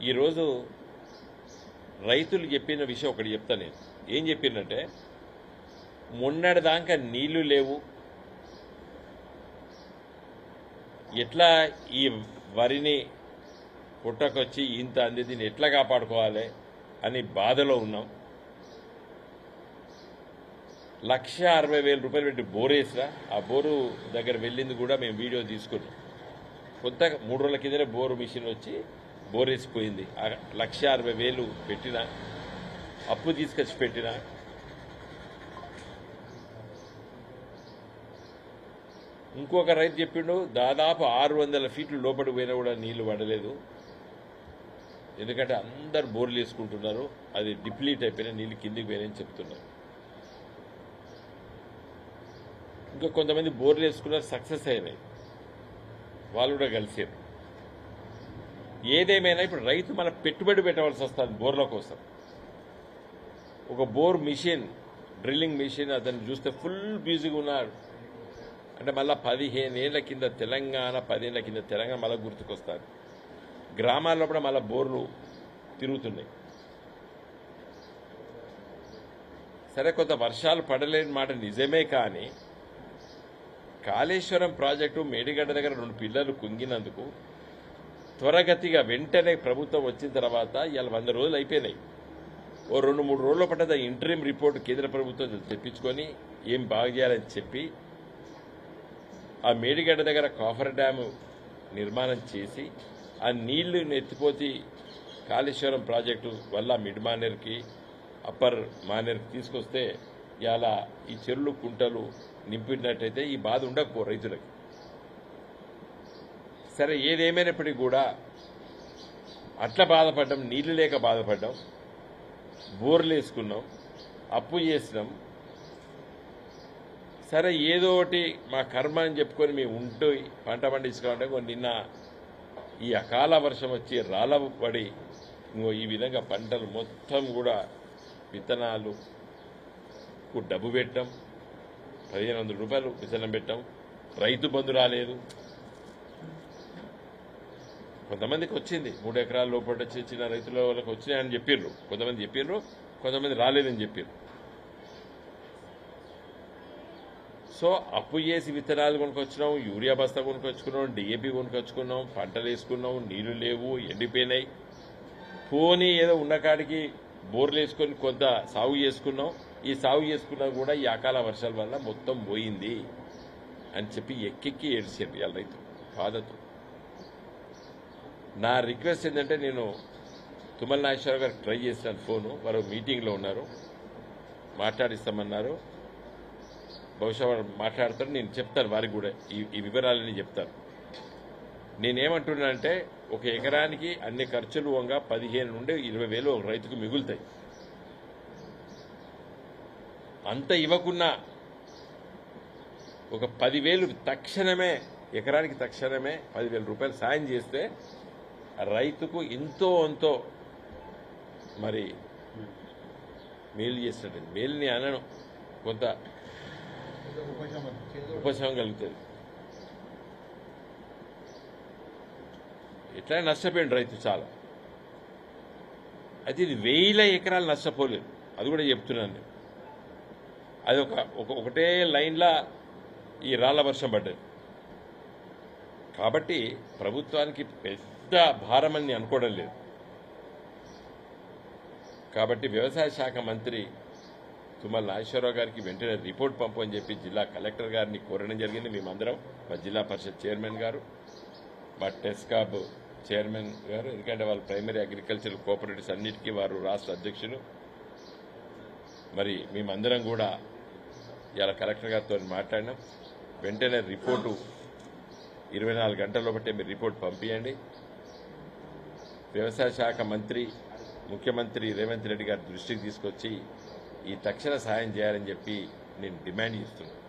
ఈరోజు రైతులు చెప్పిన విషయం ఒకటి చెప్తా నేను. ఏం చెప్పిందంటే మొన్నటిదాకా నీళ్లు లేవు, ఎట్లా ఈ వరిని పుట్టకొచ్చి ఇంత అంది దీన్ని ఎట్లా కాపాడుకోవాలి అని బాధలో ఉన్నాం. 1,60,000 రూపాయలు పెట్టి బోర్ వేసినా ఆ బోరు దగ్గర వెళ్ళింది కూడా మేము వీడియో తీసుకున్నాం. కొంత 3 రోజుల కిందనే బోరు మిషన్ వచ్చి బోర్ వేసిపోయింది. 1,60,000 పెట్టిన అప్పు తీసుకొచ్చి పెట్టిన ఇంకొక రైతు చెప్పిండు దాదాపు 600 ఫీట్లు లోపలికి పోయినా కూడా నీళ్లు పడలేదు. ఎందుకంటే అందరు బోర్లు వేసుకుంటున్నారు, అది డిప్లీట్ అయిపోయినా నీళ్ళు కిందికి పోయినాయని చెప్తున్నారు. ఇంకా కొంతమంది బోర్లు వేసుకున్నారు, సక్సెస్ అయినాయి, వాళ్ళు కూడా కలిసారు. ఏదేమైనా ఇప్పుడు రైతు మన పెట్టుబడి పెట్టవలసి వస్తుంది బోర్ల కోసం. ఒక బోర్ మిషన్, డ్రిల్లింగ్ మిషన్ అతను చూస్తే ఫుల్ బిజీగా ఉన్నాడు. అంటే మళ్ళీ 15 ఏళ్ల కింద తెలంగాణ, 10 ఏళ్ల కింద తెలంగాణ మళ్ళీ గుర్తుకొస్తారు. గ్రామాల్లో కూడా మళ్ళీ బోర్లు తిరుగుతున్నాయి. సరే, కొంత వర్షాలు పడలేని మాట నిజమే, కానీ కాళేశ్వరం ప్రాజెక్టు మేడిగడ్డ దగ్గర 2 పిల్లలు కుంగినందుకు త్వరగతిగా వెంటనే ప్రభుత్వం వచ్చిన తర్వాత ఇవాళ 100 రోజులు అయిపోయినాయి. ఓ 2-3 రోజుల్లో పడ్డ ఇంటరిమ్ రిపోర్ట్ కేంద్ర ప్రభుత్వం తెప్పించుకొని ఏం బాగు చేయాలని చెప్పి ఆ మేడిగడ్డ దగ్గర కాఫర్ డ్యాము నిర్మాణం చేసి ఆ నీళ్లు ఎత్తిపోతి కాళేశ్వరం ప్రాజెక్టు వల్ల మిడ్ మానేర్కి, అప్పర్ మానేర్కి తీసుకొస్తే ఇలా ఈ చెరువులు కుంటలు నింపినట్టయితే ఈ బాధ ఉండకపో రైతులకి. సరే, ఏదేమైనప్పటికీ కూడా అట్లా బాధపడ్డాం, నీళ్లు లేక బాధపడ్డాం, బోర్లు వేసుకున్నాం, అప్పు చేసినాం. సరే, ఏదో ఒకటి మా కర్మ అని చెప్పుకొని మేము ఉంటూ పంట పండించుకోవాలంటే నిన్న ఈ అకాల వర్షం వచ్చి రాళ్ళ పడి ఈ విధంగా పంటలు మొత్తం కూడా విత్తనాలు డబ్బు పెట్టాం. 1,500 రూపాయలు విత్తనం పెట్టాం. రైతు బంధు రాలేదు. కొంతమందికి వచ్చింది, 3 ఎకరాల లోపల చిన్న రైతుల వాళ్ళకి వచ్చినాయని చెప్పిర్రు, కొంతమంది చెప్పిర్రు, కొంతమంది రాలేదని చెప్పారు. సో అప్పు చేసి విత్తనాలు కొనుకొచ్చినాం, యూరియా బస్తా కొనుకొచ్చుకున్నాం, డిఏపి కొనుకొచ్చుకున్నాం, పంటలు వేసుకున్నాం, నీళ్లు లేవు, ఎండిపోయినాయి. పోనీ ఏదో ఉన్నకాడికి బోర్లు వేసుకొని కొంత సాగు చేసుకున్నాం. ఈ సాగు చేసుకున్నా కూడా ఈ అకాల వర్షాల వల్ల మొత్తం పోయింది అని చెప్పి ఎక్కెక్కి ఏడ్చారు ఇవాళ రైతు బాధతో. నా రిక్వెస్ట్ ఏంటంటే, నేను తుమ్మల నాగేశ్వరరావు గారికి ట్రై చేసినాను ఫోను, వారు మీటింగ్లో ఉన్నారు, మాట్లాడిస్తామన్నారు. బహుశా వారు మాట్లాడతారు, నేను చెప్తాను వారికి కూడా ఈ వివరాలన్నీ చెప్తాను. నేనేమంటున్నానంటే, ఒక ఎకరానికి అన్ని ఖర్చులు వంగా 15 నుండి 20,000 ఒక రైతుకు మిగులుతాయి. అంత ఇవ్వకున్నా ఒక 10,000 తక్షణమే, ఎకరానికి తక్షణమే 10,000 రూపాయలు సాయం చేస్తే రైతుకు ఎంతో మరి మేలు చేసినట్టు. మేలుని అనను, కొంత ఉపశమనం కలుగుతుంది. ఎట్లా నష్టపోయింది రైతు చాలా. అయితే ఇది 1000 ఎకరాలు నష్టపోలేదు, అది కూడా చెప్తున్నాను నేను. అది ఒకటే లైన్లా ఈ రాళ్ల వర్షం పడ్డది. కాబట్టి ప్రభుత్వానికి పెద్ద భారమని అనుకోవడం లేదు. కాబట్టి వ్యవసాయ శాఖ మంత్రి తుమ్మల నాగేశ్వరరావు గారికి వెంటనే రిపోర్ట్ పంపని చెప్పి జిల్లా కలెక్టర్ గారిని కోరడం జరిగింది. మేమందరం, మా జిల్లా పరిషత్ చైర్మన్ గారు, మా టెస్కాబ్ చైర్మన్ గారు, ఎందుకంటే వాళ్ళు ప్రైమరీ అగ్రికల్చర్ కోఆపరేటివ్స్ అన్నిటికీ వారు రాష్ట్ర అధ్యక్షులు. మరి మేమందరం కూడా ఇలా కలెక్టర్ గారితో మాట్లాడినాం. వెంటనే రిపోర్టు 24 గంటల్లో బట్టే మీరు రిపోర్ట్ పంపించండి. వ్యవసాయ శాఖ మంత్రి, ముఖ్యమంత్రి రేవంత్ రెడ్డి గారి దృష్టికి తీసుకొచ్చి ఈ తక్షణ సాయం చేయాలని చెప్పి నేను డిమాండ్ చేస్తున్నాను.